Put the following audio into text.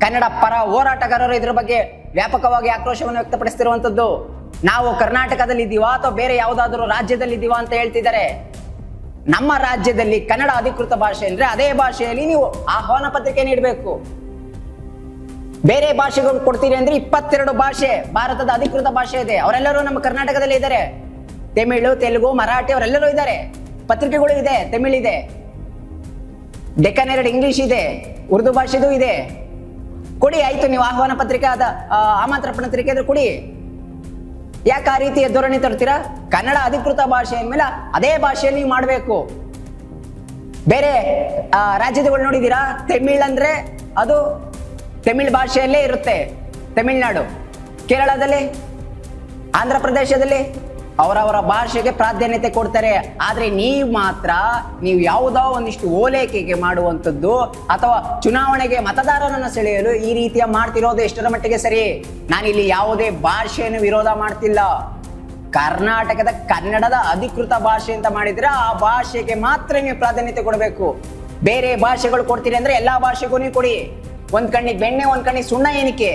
ಕನ್ನಡ ಪರ ಹೋರಾಟಗಾರರು ಇದ್ರ ಬಗ್ಗೆ ವ್ಯಾಪಕವಾಗಿ ಆಕ್ರೋಶವನ್ನು ವ್ಯಕ್ತಪಡಿಸ್ತಿರುವಂತದ್ದು. ನಾವು ಕರ್ನಾಟಕದಲ್ಲಿ ಇದ್ದೀವಾ ಅಥವಾ ಬೇರೆ ಯಾವುದಾದ್ರೂ ರಾಜ್ಯದಲ್ಲಿ ಇದ್ದೀವಾ ಅಂತ ಹೇಳ್ತಿದ್ದಾರೆ. ನಮ್ಮ ರಾಜ್ಯದಲ್ಲಿ ಕನ್ನಡ ಅಧಿಕೃತ ಭಾಷೆ ಅಂದ್ರೆ ಅದೇ ಭಾಷೆಯಲ್ಲಿ ನೀವು ಆಹ್ವಾನ ಪತ್ರಿಕೆ ನೀಡಬೇಕು. ಬೇರೆ ಭಾಷೆಗಳು ಕೊಡ್ತೀರಿ ಅಂದ್ರೆ 22 ಭಾಷೆ ಭಾರತದ ಅಧಿಕೃತ ಭಾಷೆ ಇದೆ. ಅವರೆಲ್ಲರೂ ನಮ್ಮ ಕರ್ನಾಟಕದಲ್ಲಿ ಇದ್ದಾರೆ. ತಮಿಳು, ತೆಲುಗು, ಮರಾಠಿ ಅವರೆಲ್ಲರೂ ಇದ್ದಾರೆ. ಪತ್ರಿಕೆಗಳು ಇದೆ, ತಮಿಳ್ ಇದೆ, ಡೆಕ್ಕನ್ ಎರಡು ಇಂಗ್ಲಿಷ್ ಇದೆ, ಉರ್ದು ಭಾಷೆದು ಇದೆ. ಕೊಡಿ, ಆಯ್ತು. ನೀವು ಆಹ್ವಾನ ಪತ್ರಿಕೆ ಆಮಂತ್ರಣ ಪತ್ರಿಕೆ ಅಂದ್ರೆ ಕೊಡಿ. ಯಾಕೆ ಆ ರೀತಿಯ ಧೋರಣೆ ತರ್ತೀರಾ? ಕನ್ನಡ ಅಧಿಕೃತ ಭಾಷೆ ಅಂದ್ಮೇಲೆ ಅದೇ ಭಾಷೆಯಲ್ಲಿ ನೀವು ಮಾಡಬೇಕು. ಬೇರೆ ರಾಜ್ಯಗಳು ನೋಡಿದೀರಾ? ತಮಿಳ್ ಅಂದ್ರೆ ಅದು ತಮಿಳ್ ಭಾಷೆಯಲ್ಲೇ ಇರುತ್ತೆ. ತಮಿಳ್ನಾಡು, ಕೇರಳದಲ್ಲಿ, ಆಂಧ್ರ ಪ್ರದೇಶದಲ್ಲಿ ಅವರವರ ಭಾಷೆಗೆ ಪ್ರಾಧಾನ್ಯತೆ ಕೊಡ್ತಾರೆ. ಆದ್ರೆ ನೀವು ಯಾವುದೋ ಒಂದಿಷ್ಟು ಓಲೈಕೆಗೆ ಮಾಡುವಂಥದ್ದು ಅಥವಾ ಚುನಾವಣೆಗೆ ಮತದಾರರನ್ನು ಸೆಳೆಯಲು ಈ ರೀತಿಯ ಮಾಡ್ತಿರೋದು ಎಷ್ಟರ ಮಟ್ಟಿಗೆ ಸರಿ? ನಾನಿಲ್ಲಿ ಯಾವುದೇ ಭಾಷೆಯನ್ನು ವಿರೋಧ ಮಾಡ್ತಿಲ್ಲ. ಕರ್ನಾಟಕದ ಕನ್ನಡದ ಅಧಿಕೃತ ಭಾಷೆ ಅಂತ ಮಾಡಿದ್ರೆ ಆ ಭಾಷೆಗೆ ಮಾತ್ರ ನೀವು ಪ್ರಾಧಾನ್ಯತೆ ಕೊಡಬೇಕು. ಬೇರೆ ಭಾಷೆಗಳು ಕೊಡ್ತೀರಿ ಅಂದ್ರೆ ಎಲ್ಲಾ ಭಾಷೆಗೂ ನೀವು ಕೊಡಿ. ಒಂದ್ ಕಣ್ಣಿಗೆ ಬೆಣ್ಣೆ, ಒಂದ್ ಕಣ್ಣಿಗೆ ಸುಣ್ಣ ಏನಕ್ಕೆ?